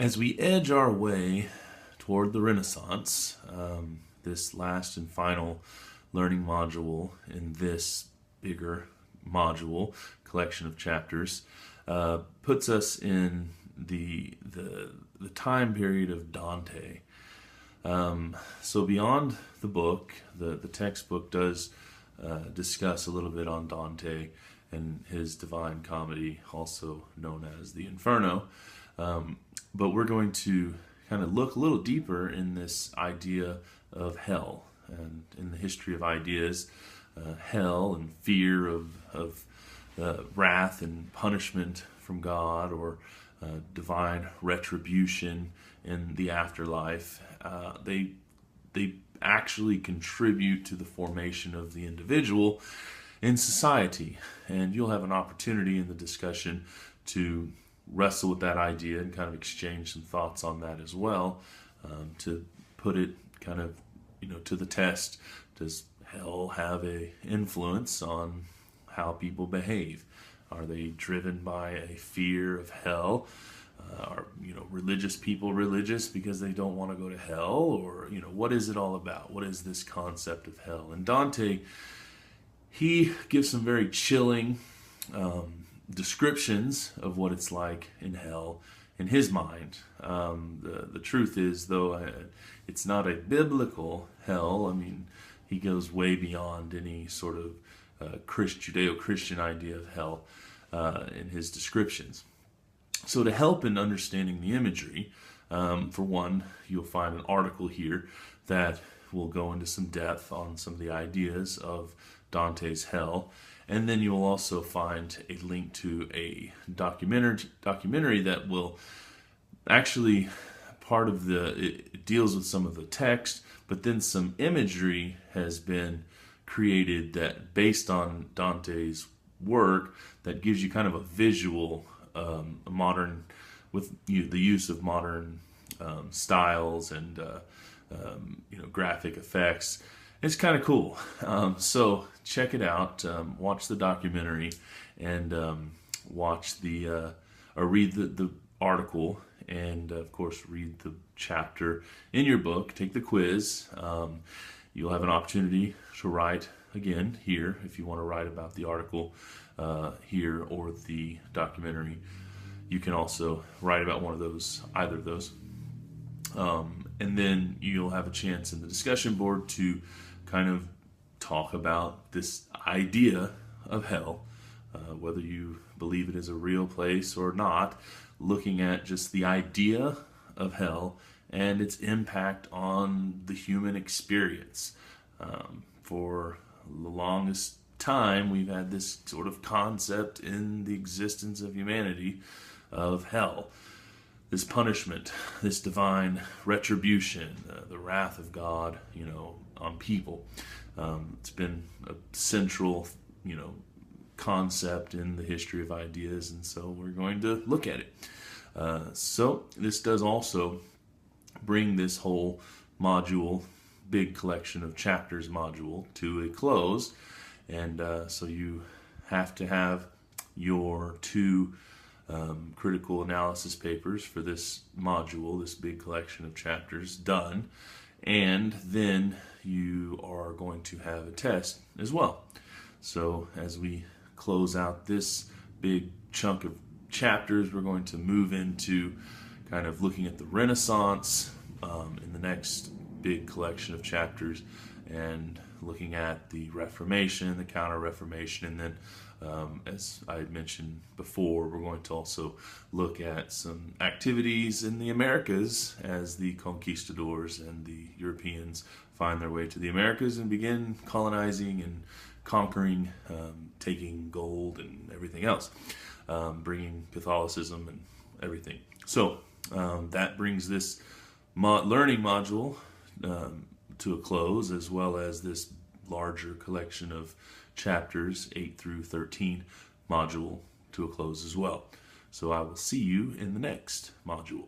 As we edge our way toward the Renaissance, this last and final learning module in this bigger module collection of chapters puts us in the time period of Dante. So beyond the book, the textbook does discuss a little bit on Dante and his Divine Comedy, also known as the Inferno. But we're going to kind of look a little deeper in this idea of hell and in the history of ideas, hell and fear of wrath and punishment from God, or divine retribution in the afterlife. They actually contribute to the formation of the individual in society, and you'll have an opportunity in the discussion to wrestle with that idea and kind of exchange some thoughts on that as well, to put it kind of to the test. Does hell have a influence on how people behave? Are they driven by a fear of hell? Are religious people religious because they don't want to go to hell? Or what is it all about? What is this concept of hell? And Dante, he gives some very chilling descriptions of what it's like in hell in his mind. The truth is, though, it's not a biblical hell. I mean, he goes way beyond any sort of Judeo-Christian idea of hell in his descriptions. So to help in understanding the imagery, for one, you'll find an article here that will go into some depth on some of the ideas of Dante's hell. And then you'll also find a link to a documentary that will actually it deals with some of the text, but then some imagery has been created that based on Dante's work that gives you kind of a visual, modern, with the use of modern styles and graphic effects. It's kind of cool. So check it out. Watch the documentary and watch or read the article, and of course read the chapter in your book. Take the quiz. You'll have an opportunity to write again here if you want to write about the article here or the documentary. You can also write about either of those. And then you'll have a chance in the discussion board to kind of talk about this idea of hell, whether you believe it is a real place or not, looking at just the idea of hell and its impact on the human experience. For the longest time, we've had this sort of concept in the existence of humanity of hell. This punishment, this divine retribution, the wrath of God, on people. It's been a central, concept in the history of ideas, and so we're going to look at it. So this does also bring this whole module, big collection of chapters module, to a close, and so you have to have your two critical analysis papers for this module, this big collection of chapters, done, and then you are going to have a test as well. So as we close out this big chunk of chapters, we're going to move into kind of looking at the Renaissance in the next big collection of chapters, and looking at the Reformation, the Counter-Reformation, and then as I had mentioned before, we're going to also look at some activities in the Americas as the conquistadors and the Europeans find their way to the Americas and begin colonizing and conquering, taking gold and everything else, bringing Catholicism and everything. So that brings this learning module to a close, as well as this larger collection of chapters 8 through 13 module to a close as well. So I will see you in the next module.